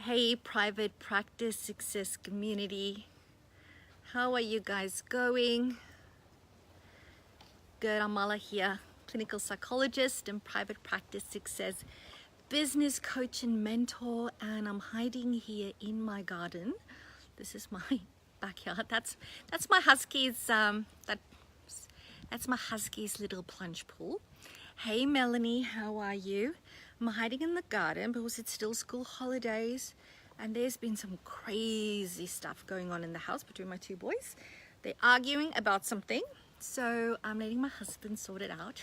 Hey, private practice success community. How are you guys going? Good, Amala here, clinical psychologist and private practice success business coach and mentor, and I'm hiding here in my garden. This is my backyard. That's my husky's that's my husky's little plunge pool. Hey Melanie, how are you? I'm hiding in the garden because it's still school holidays and there's been some crazy stuff going on in the house between my two boys. They're arguing about something, so I'm letting my husband sort it out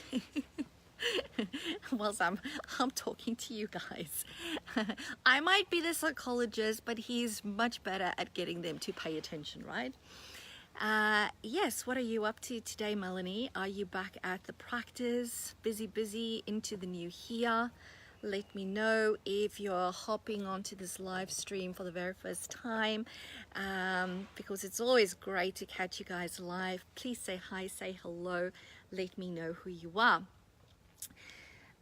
whilst I'm talking to you guys. I might be the psychologist, but he's much better at getting them to pay attention, right? Yes, what are you up to today, Melanie? Are you back at the practice? Busy into the new year? Let me know if you're hopping onto this live stream for the very first time, because it's always great to catch you guys live. Please say hi, say hello, let me know who you are.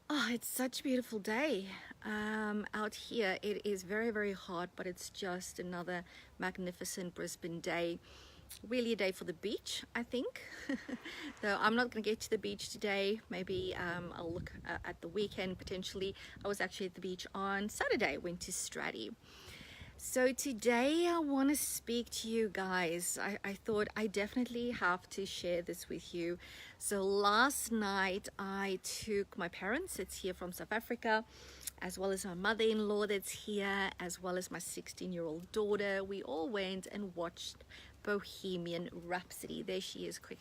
Oh, it's such a beautiful day out here. It is very hot, but it's just another magnificent Brisbane day. Really a day for the beach, I think. Though I'm not going to get to the beach today. Maybe I'll look at the weekend potentially. I was actually at the beach on Saturday, went to Stratty. So today I want to speak to you guys. I thought I definitely have to share this with you. So last night I took my parents, that's here from South Africa, as well as my mother-in-law that's here, as well as my 16-year-old daughter. We all went and watched Bohemian Rhapsody. There she is, quick.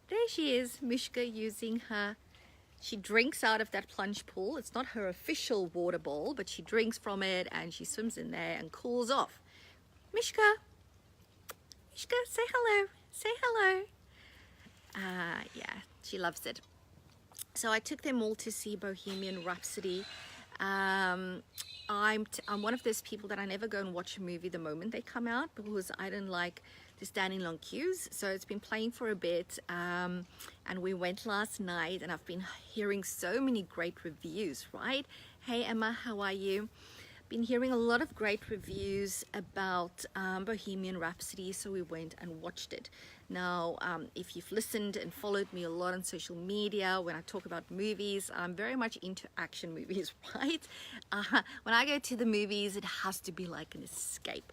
There she is, Mishka, using her, she drinks out of that plunge pool. It's not her official water bowl, but she drinks from it and she swims in there and cools off. Mishka, say hello, say hello. Yeah, she loves it. So I took them all to see Bohemian Rhapsody. I'm one of those people that I never go and watch a movie the moment they come out, because I don't like to stand in long queues. So it's been playing for a bit, and we went last night, and I've been hearing so many great reviews, right? Hey Emma, how are you? Been hearing a lot of great reviews about Bohemian Rhapsody, so we went and watched it. Now, if you've listened and followed me a lot on social media, when I talk about movies, I'm very much into action movies, right? When I go to the movies, it has to be like an escape,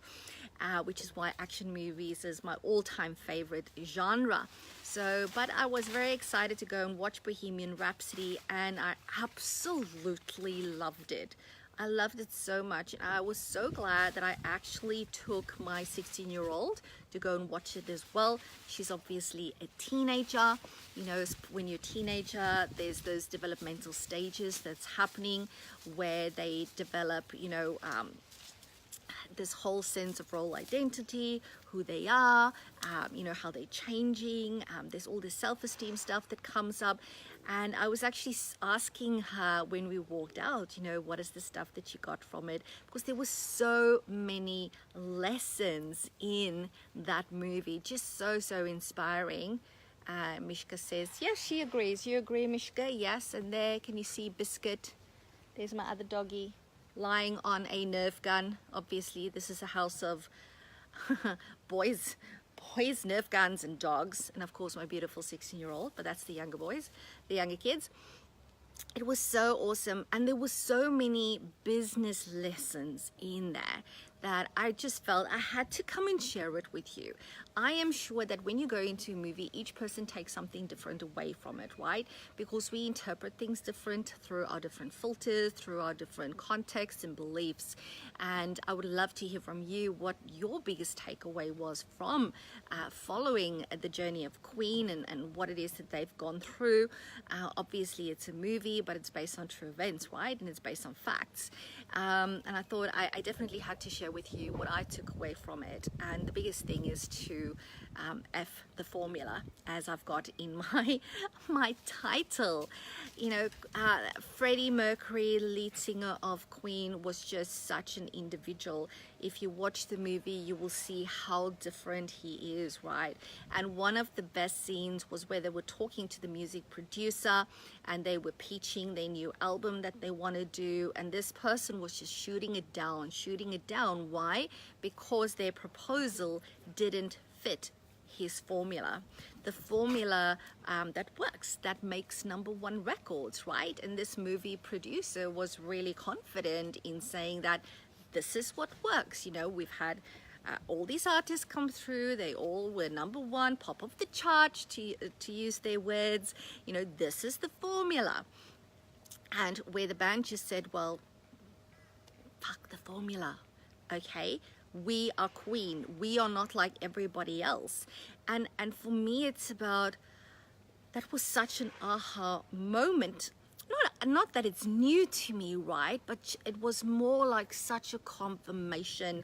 which is why action movies is my all-time favorite genre. So, but I was very excited to go and watch Bohemian Rhapsody, and I absolutely loved it. I loved it so much. I was so glad that I actually took my 16-year-old to go and watch it as well. She's obviously a teenager. You know, when you're a teenager, there's those developmental stages that's happening where they develop, you know, this whole sense of role identity, who they are, you know, how they're changing. There's all this self-esteem stuff that comes up. And I was actually asking her when we walked out, you know, what is the stuff that you got from it? Because there were so many lessons in that movie, just so inspiring. Mishka says, yes, she agrees. You agree, Mishka? Yes. And there, can you see Biscuit? There's my other doggy lying on a Nerf gun. Obviously, this is a house of boys, Nerf guns and dogs, and of course my beautiful 16-year-old, but that's the younger boys, the younger kids. It was so awesome, and there were so many business lessons in there that I just felt I had to come and share it with you. I am sure that when you go into a movie, each person takes something different away from it, right? Because we interpret things different through our different filters, through our different contexts and beliefs. And I would love to hear from you what your biggest takeaway was from following the journey of Queen and what it is that they've gone through. Obviously, it's a movie, but it's based on true events, right? And it's based on facts. And I thought I definitely had to share share with you what I took away from it. And the biggest thing is to F the formula, as I've got in my title. You know, Freddie Mercury, lead singer of Queen, was just such an individual. If you watch the movie, you will see how different he is, right? And one of the best scenes was where they were talking to the music producer and they were pitching their new album that they want to do, and this person was just shooting it down. Why? Because their proposal didn't fit his formula, the formula that works, that makes #1 records, right? And this movie producer was really confident in saying that this is what works. You know, we've had all these artists come through, they all were #1, pop of the chart, to use their words. You know, this is the formula. And where the band just said, well, fuck the formula, okay? We are Queen. We are not like everybody else. And for me, it's about, that was such an aha moment. Not that it's new to me, right? But it was more like such a confirmation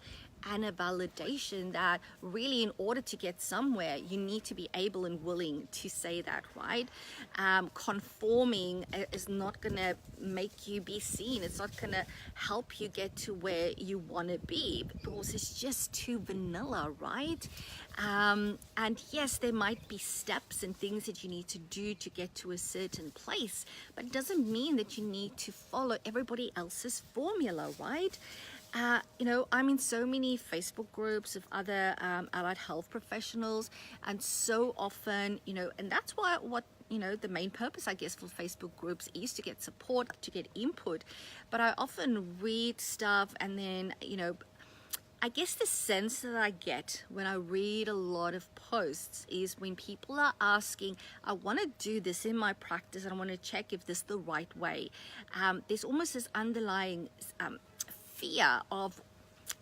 and a validation that really, in order to get somewhere, you need to be able and willing to say that, right? Conforming is not gonna make you be seen. It's not gonna help you get to where you want to be, because it's just too vanilla, right? And yes, there might be steps and things that you need to do to get to a certain place, but it doesn't mean that you need to follow everybody else's formula, right? You know, I'm in so many Facebook groups of other allied health professionals, and so often, you know, and that's why you know, the main purpose, I guess, for Facebook groups is to get support, to get input. But I often read stuff, and then, you know, I guess the sense that I get when I read a lot of posts is when people are asking, I want to do this in my practice and I want to check if this is the right way. There's almost this underlying fear of,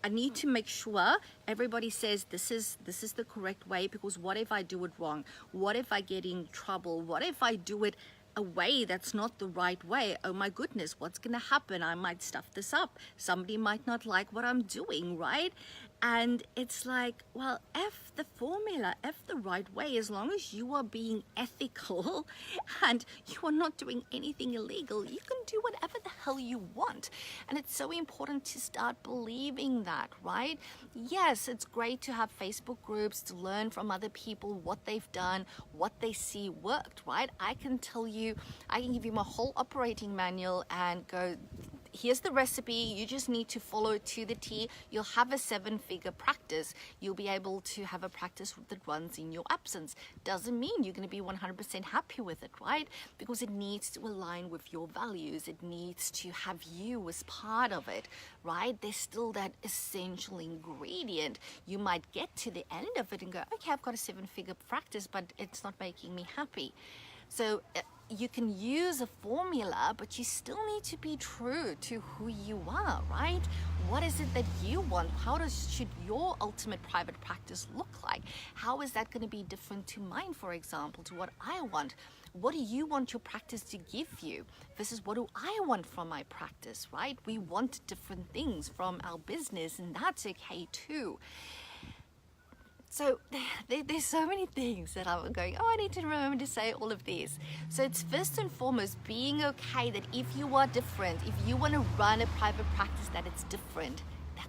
I need to make sure everybody says this is the correct way, because what if I do it wrong? What if I get in trouble? What if I do it a way that's not the right way? Oh my goodness, what's gonna happen? I might stuff this up. Somebody might not like what I'm doing, right? And it's like, well, F the formula, F the right way, as long as you are being ethical and you are not doing anything illegal, you can do whatever the hell you want. And it's so important to start believing that, right? Yes, it's great to have Facebook groups to learn from other people what they've done, what they see worked, right? I can tell you, I can give you my whole operating manual and go, here's the recipe, you just need to follow it to the T. You'll have a 7-figure practice. You'll be able to have a practice that runs in your absence. Doesn't mean you're going to be 100% happy with it, right? Because it needs to align with your values. It needs to have you as part of it, right? There's still that essential ingredient. You might get to the end of it and go, okay, I've got a 7-figure practice, but it's not making me happy. So you can use a formula, but you still need to be true to who you are, right? What is it that you want? Should your ultimate private practice look like? How is that going to be different to mine, for example, to what I want? What do you want your practice to give you? This is what do I want from my practice, right? We want different things from our business, and that's okay too. So there's so many things that I'm going, oh, I need to remember to say all of these. So it's first and foremost being okay that if you are different, if you want to run a private practice that it's different,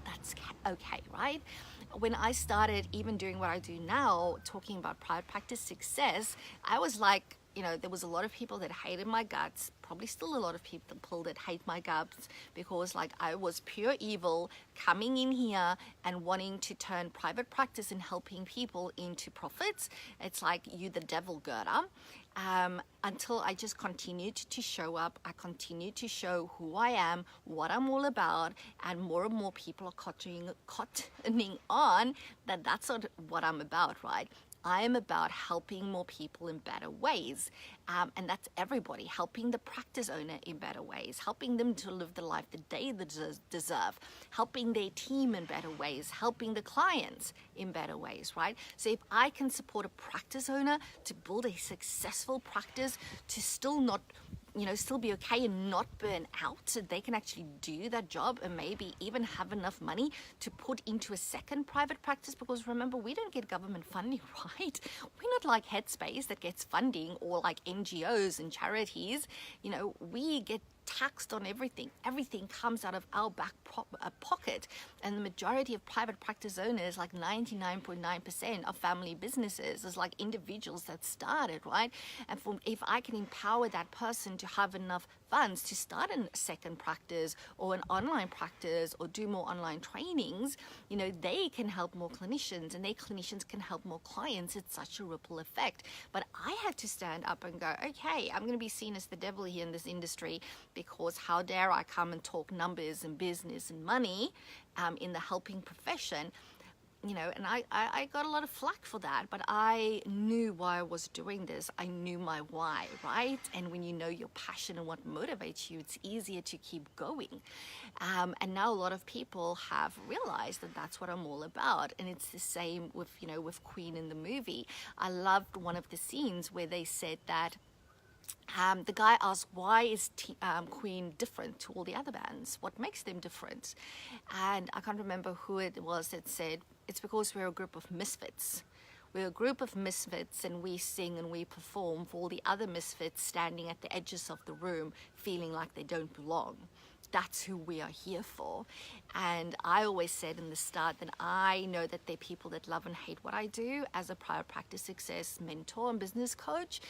that's okay, right? When I started even doing what I do now, talking about private practice success, I was like, you know, there was a lot of people that hated my guts, probably still a lot of people that hate my guts, because like I was pure evil coming in here and wanting to turn private practice and helping people into profits. It's like you the devil, Gerda. Until I just continued to show up. I continued to show who I am, what I'm all about, and more people are cottoning on that that's not what I'm about, right? I am about helping more people in better ways. And that's everybody, helping the practice owner in better ways, helping them to live the life that they deserve, helping their team in better ways, helping the clients in better ways, right? So if I can support a practice owner to build a successful practice, to still not still be okay and not burn out, so they can actually do that job and maybe even have enough money to put into a second private practice. Because remember, we don't get government funding, right? We're not like Headspace that gets funding, or like NGOs and charities. We get taxed on everything. Everything comes out of our back pocket. And the majority of private practice owners, like 99.9%, of family businesses, is like individuals that started, right? And if I can empower that person to have enough funds to start a second practice or an online practice or do more online trainings, they can help more clinicians, and their clinicians can help more clients. It's such a ripple effect. But I had to stand up and go, okay, I'm going to be seen as the devil here in this industry, because how dare I come and talk numbers and business and money in the helping profession. And I got a lot of flack for that, but I knew why I was doing this. I knew my why, right? And when you know your passion and what motivates you, it's easier to keep going. And now a lot of people have realized that that's what I'm all about. And it's the same with, with Queen in the movie. I loved one of the scenes where they said that the guy asked, why is Queen different to all the other bands? What makes them different? And I can't remember who it was that said, it's because we're a group of misfits. We're a group of misfits, and we sing and we perform for all the other misfits standing at the edges of the room feeling like they don't belong. That's who we are here for. And I always said in the start that I know that there are people that love and hate what I do as a private practice success mentor and business coach.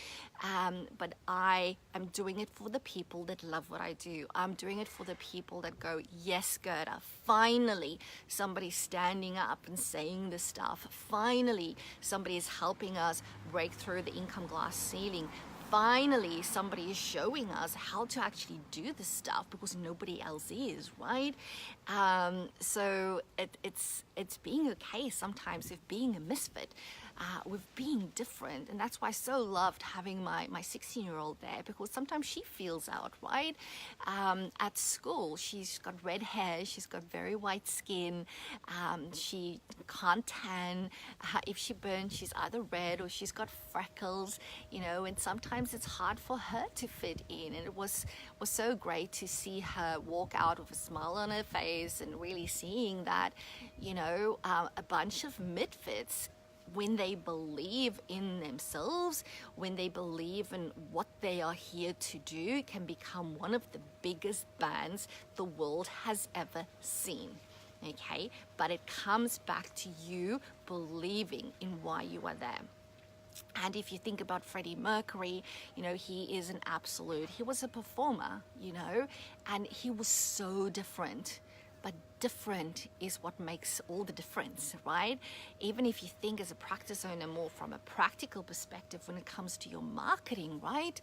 But I am doing it for the people that love what I do. I'm doing it for the people that go, yes, Gerda, finally somebody's standing up and saying this stuff. Finally, somebody is helping us break through the income glass ceiling. Finally, somebody is showing us how to actually do this stuff, because nobody else is, right? So it's being okay sometimes with being a misfit, with being different. And that's why I so loved having my 16-year-old there, because sometimes she feels out, right? At school, she's got red hair, she's got very white skin, she can't tan. If she burns, she's either red or she's got freckles, and sometimes it's hard for her to fit in. And it was so great to see her walk out with a smile on her face, and really seeing that, a bunch of misfits, when they believe in themselves, when they believe in what they are here to do, can become one of the biggest bands the world has ever seen. Okay, but it comes back to you believing in why you are there. And if you think about Freddie Mercury, he is an absolute, he was a performer, and he was so different. But different is what makes all the difference, right? Even if you think as a practice owner more from a practical perspective when it comes to your marketing, right?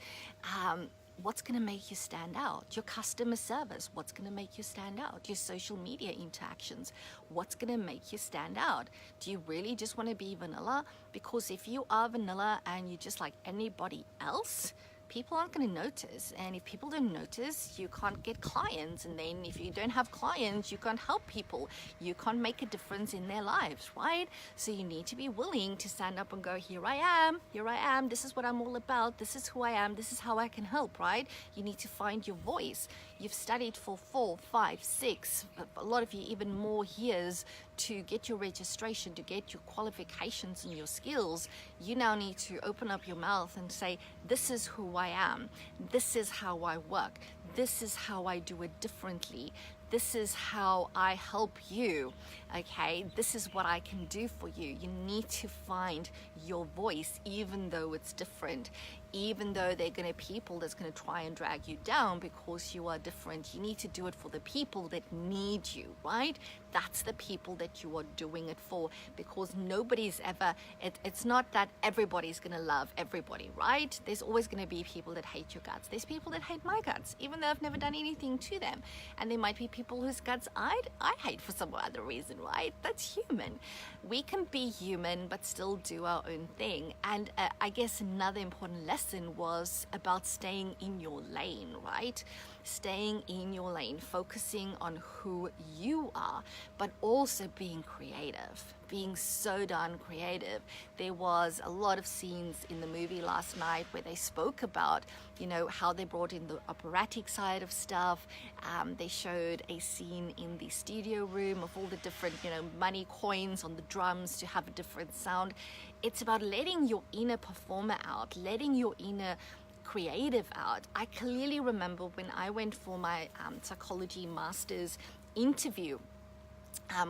What's going to make you stand out? Your customer service, what's going to make you stand out? Your social media interactions, what's going to make you stand out? Do you really just want to be vanilla? Because if you are vanilla and you're just like anybody else, people aren't going to notice. And if people don't notice, you can't get clients. And then if you don't have clients, you can't help people. You can't make a difference in their lives, right? So you need to be willing to stand up and go, here I am, this is what I'm all about, this is who I am, this is how I can help, right? You need to find your voice. You've studied for 4, 5, 6, a lot of you even more years to get your registration, to get your qualifications and your skills. You now need to open up your mouth and say, this is who I am, this is how I work, this is how I do it differently, this is how I help you, okay? This is what I can do for you. You need to find your voice, even though it's different. Even though they're going to people that's going to try and drag you down because you are different, you need to do it for the people that need you, right? That's the people that you are doing it for, because nobody's ever, it's not that everybody's going to love everybody, right? There's always going to be people that hate your guts. There's people that hate my guts, even though I've never done anything to them. And there might be people whose guts I hate for some other reason, right? That's human. We can be human, but still do our own thing. And I guess another important lesson was about staying in your lane, right? staying in your lane, focusing on who you are, but also being creative, being so darn creative. There was a lot of scenes in the movie last night where they spoke about, you know, how they brought in the operatic side of stuff. They showed a scene in the studio room of all the different, you know, money coins on the drums to have a different sound. It's about letting your inner performer out, letting your inner creative out. I clearly remember when I went for my psychology master's interview,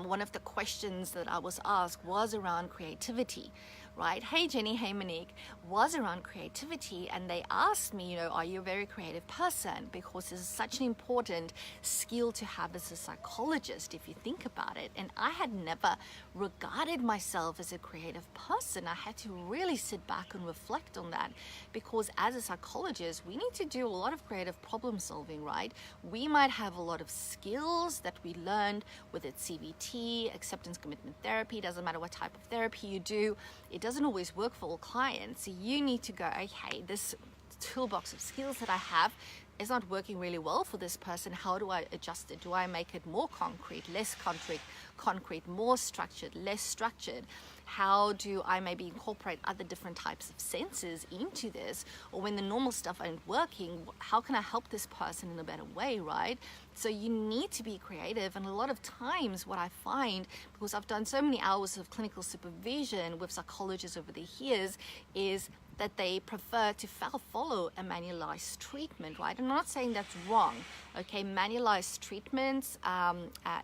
one of the questions that I was asked was around creativity, right? Hey Jenny, hey Monique, was around creativity, and they asked me, you know, are you a very creative person? Because this is such an important skill to have as a psychologist, if you think about it. And I had never regarded myself as a creative person. I had to really sit back and reflect on that, because as a psychologist, we need to do a lot of creative problem solving, right? We might have a lot of skills that we learned, whether it's CBT, acceptance commitment therapy, doesn't matter what type of therapy you do, it doesn't always work for all clients. So you need to go, okay, this toolbox of skills that I have is not working really well for this person. How do I adjust it? Do I make it more concrete, less concrete, more structured, less structured? How do I maybe incorporate other different types of senses into this? Or when the normal stuff ain't working, how can I help this person in a better way, right? So you need to be creative. And a lot of times what I find, because I've done so many hours of clinical supervision with psychologists over the years, is that they prefer to follow a manualized treatment, right? I'm not saying that's wrong, okay? Manualized treatments,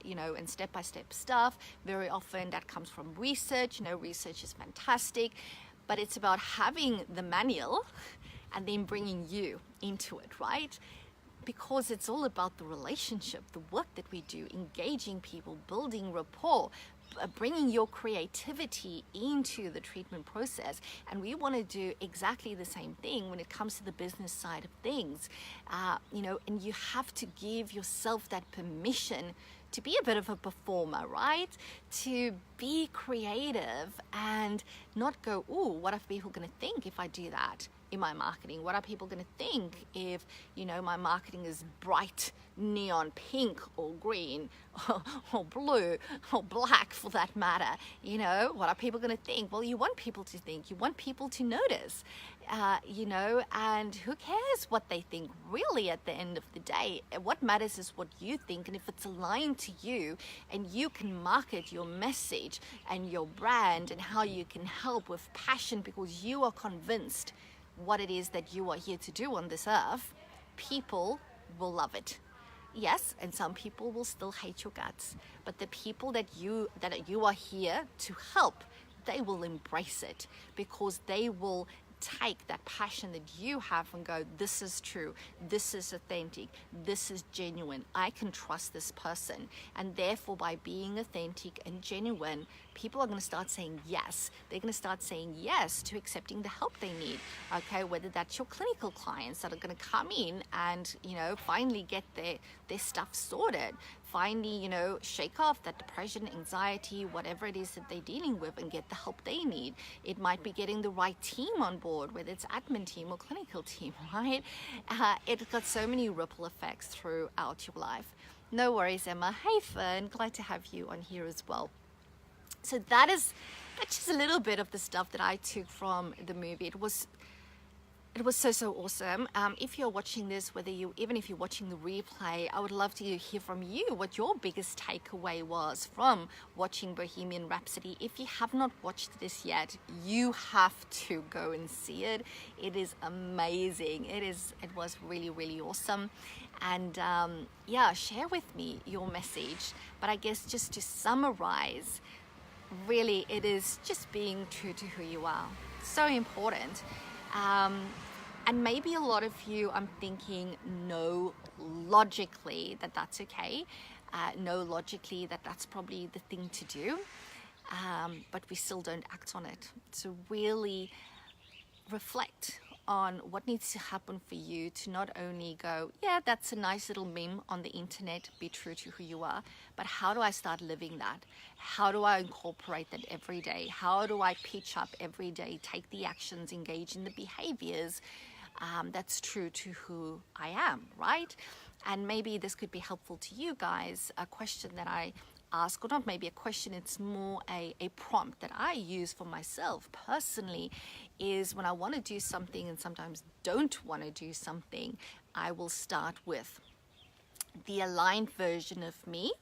you know, and step-by-step stuff, very often that comes from research. You know, research is fantastic, but it's about having the manual and then bringing you into it, right? Because it's all about the relationship, the work that we do, engaging people, building rapport, bringing your creativity into the treatment process. And we want to do exactly the same thing when it comes to the business side of things, you know, and you have to give yourself that permission to be a bit of a performer, right? To be creative and not go, ooh, what are people going to think if I do that in my marketing? What are people going to think if, you know, my marketing is bright neon pink or green or blue or black for that matter? You know, what are people going to think? Well, you want people to think, you want people to notice, you know, and who cares what they think really at the end of the day? What matters is what you think, and if it's aligned to you and you can market your message and your brand and how you can help with passion because you are convinced what it is that you are here to do on this earth, people will love it. Yes, and some people will still hate your guts, but the people that you are here to help, they will embrace it because they will take that passion that you have and go, this is true, this is authentic, this is genuine, I can trust this person. And therefore, by being authentic and genuine, people are going to start saying yes. They're going to start saying yes to accepting the help they need, okay? Whether that's your clinical clients that are going to come in and, you know, finally get their stuff sorted, finally, you know, shake off that depression, anxiety, whatever it is that they're dealing with, and get the help they need. It might be getting the right team on board, whether it's admin team or clinical team, right? It's got so many ripple effects throughout your life. No worries, Emma. Hey, Fern, glad to have you on here as well. So that's just a little bit of the stuff that I took from the movie. It was so awesome. If you're watching this, even if you're watching the replay, I would love to hear from you what your biggest takeaway was from watching Bohemian Rhapsody. If you have not watched this yet, you have to go and see it. It is amazing. It was really, really awesome. And yeah, share with me your message. But I guess just to summarize, really, it is just being true to who you are. So important. And maybe a lot of you, I'm thinking, know logically that that's okay. Know logically that that's probably the thing to do. But we still don't act on it. So really reflect on what needs to happen for you to not only go, yeah, that's a nice little meme on the internet, be true to who you are, but how do I start living that? How do I incorporate that every day? How do I pitch up every day, take the actions, engage in the behaviors that's true to who I am, right? And maybe this could be helpful to you guys. A question that I ask, or not maybe a question, it's more a prompt that I use for myself personally, is when I want to do something and sometimes don't want to do something, I will start with the aligned version of me, ...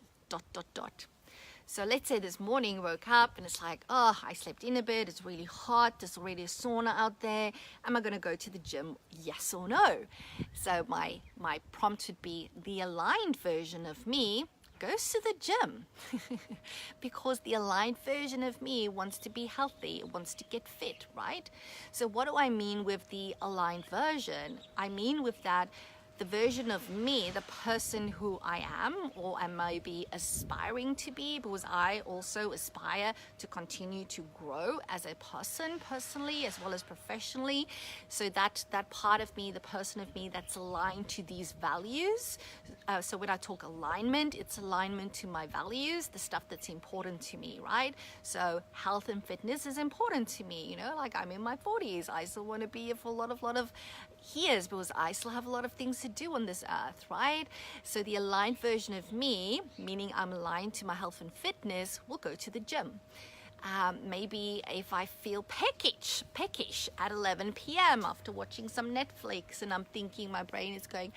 So let's say this morning woke up and it's like, oh, I slept in a bit, it's really hot, there's already a sauna out there. Am I going to go to the gym? Yes or no? So my prompt would be the aligned version of me goes to the gym because the aligned version of me wants to be healthy, wants to get fit, right? So what do I mean with the aligned version? I mean with that, the version of me, the person who I am, or am I be aspiring to be, because I also aspire to continue to grow as a person, personally as well as professionally. So that part of me, the person of me that's aligned to these values. So when I talk alignment, it's alignment to my values, the stuff that's important to me, right? So health and fitness is important to me, you know, like I'm in my 40s. I still want to be here for a lot of years because I still have a lot of things to do on this earth, right? So the aligned version of me, meaning I'm aligned to my health and fitness, will go to the gym. Maybe if I feel peckish at 11 p.m. after watching some Netflix and I'm thinking, my brain is going,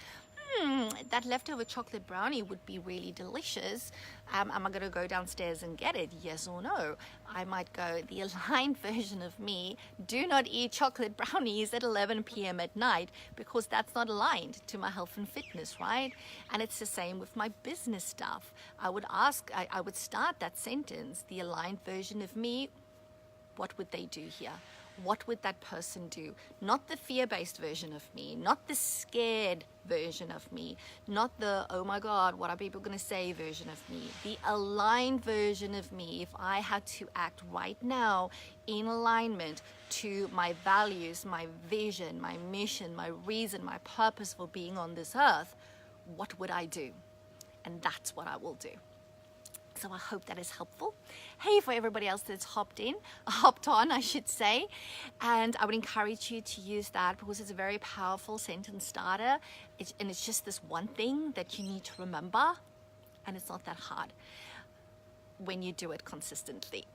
that leftover chocolate brownie would be really delicious. Am I going to go downstairs and get it? Yes or no? I might go, the aligned version of me, do not eat chocolate brownies at 11 p.m. at night, because that's not aligned to my health and fitness, right? And it's the same with my business stuff. I would start that sentence, the aligned version of me, what would they do here? What would that person do? Not the fear-based version of me, not the scared version of me, not the, oh my God, what are people going to say version of me. The aligned version of me, if I had to act right now in alignment to my values, my vision, my mission, my reason, my purpose for being on this earth, what would I do? And that's what I will do. So I hope that is helpful. Hey, for everybody else that's hopped on, I should say. And I would encourage you to use that because it's a very powerful sentence starter. And it's just this one thing that you need to remember. And it's not that hard when you do it consistently.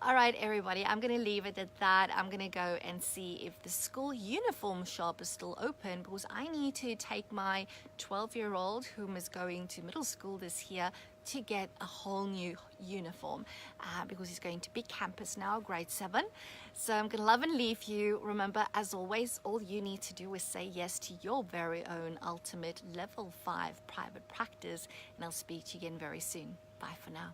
All right, everybody, I'm going to leave it at that. I'm going to go and see if the school uniform shop is still open, because I need to take my 12-year-old whom is going to middle school this year to get a whole new uniform because he's going to big campus now, grade 7. So I'm going to love and leave you. Remember, as always, all you need to do is say yes to your very own ultimate level 5 private practice, and I'll speak to you again very soon. Bye for now.